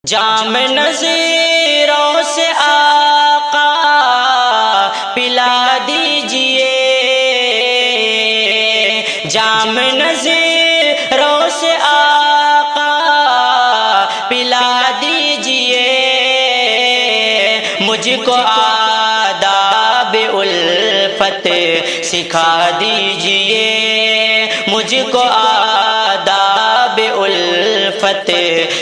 جام نظروں سے آقا پلا دیجئے، جام نظروں سے آقا پلا دیجئے، مجھ کو آداب الفت سکھا دیجئے، مجھ کو آداب الفت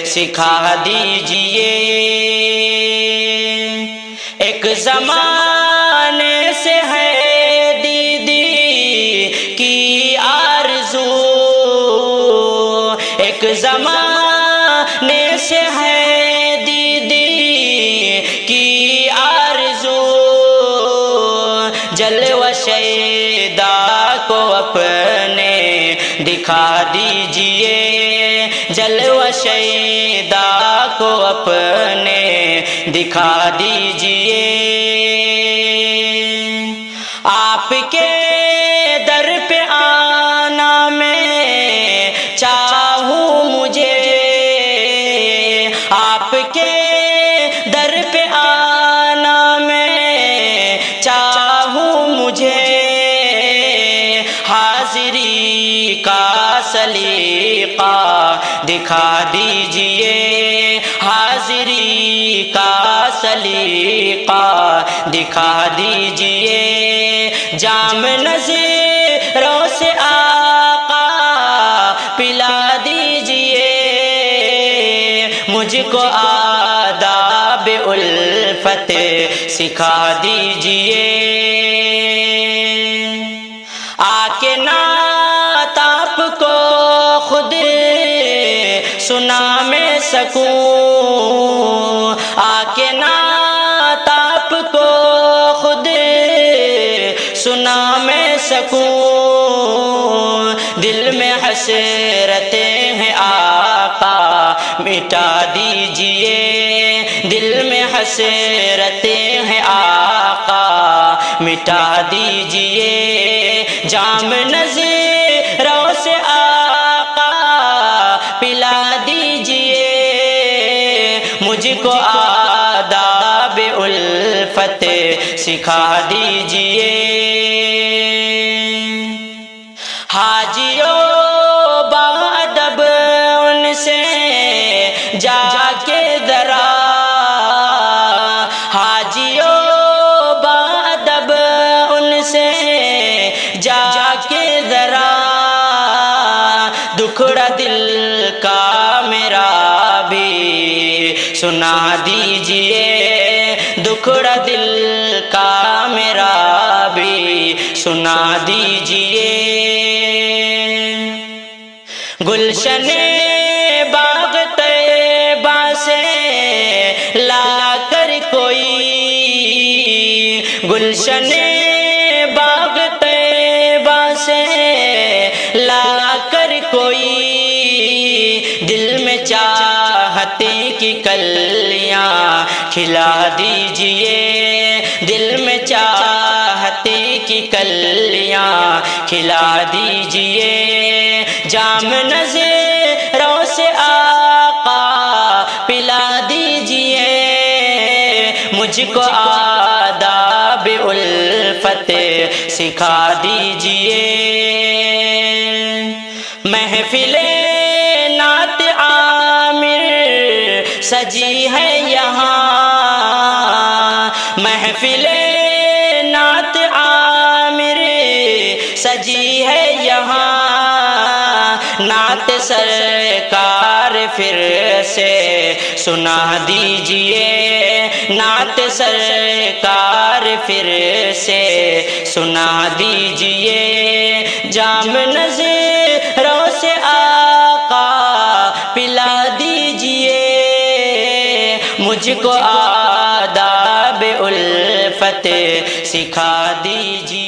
سکھا دیجئے۔ ایک زمانے سے ہے دیدی کی آرزو، ایک زمانے سے ہے دیدی کی آرزو، جلوہ شیدا کو اپنے دکھا دیجئے، جلوہ شیدا کو اپنے دکھا دیجئے۔ آپ کے در پہ آنا میں چاہوں مجھے، آپ کے در پہ آنا میں چاہوں مجھے، حاضری کا سلیقہ دکھا دیجئے، حاضری کا سلیقہ دکھا دیجئے۔ جام نظروں سے آقا پلا دیجئے، مجھ کو آداب الفت سکھا دیجئے۔ آکے نعت آپ کو خود سنا میں سکوں، آکے نعت آپ کو خود سنا میں سکوں، دل میں حسرتیں ہیں آقا مٹا دیجئے، دل میں حسرتیں ہیں آقا مٹا دیجئے۔ جام نظروں سے آقا پلا دیجئے، مجھ کو آداب الفت سکھا دیجئے۔ حاجیوں باادب ان سے جا کے ذرا، حاجیوں باادب ان سے جا کے ذرا، دکھڑا دل کا میرا بھی سنا دیجئے، دکھڑا دل کا میرا بھی سنا دیجئے۔ گلشن باغ طیبہ سے لا کر کوئی، گلشن باغ طیبہ سے لا کر کوئی، دل میں چاہتے کی کلیاں کھلا دیجئے، دل میں چاہتے کی کلیاں کھلا دیجئے۔ جام نظروں سے آقا پلا دیجئے، مجھ کو آداب الفت سکھا دیجئے۔ محفل نعت عامر سجی ہے یہاں، محفل نعت عامر سجی ہے یہاں، نعت سرکار پھر سے سنا دیجئے، نعت سرکار پھر سے سنا دیجئے۔ جام نظروں سے آقا پلا دیجئے، مجھ کو آداب الفت سکھا دیجئے۔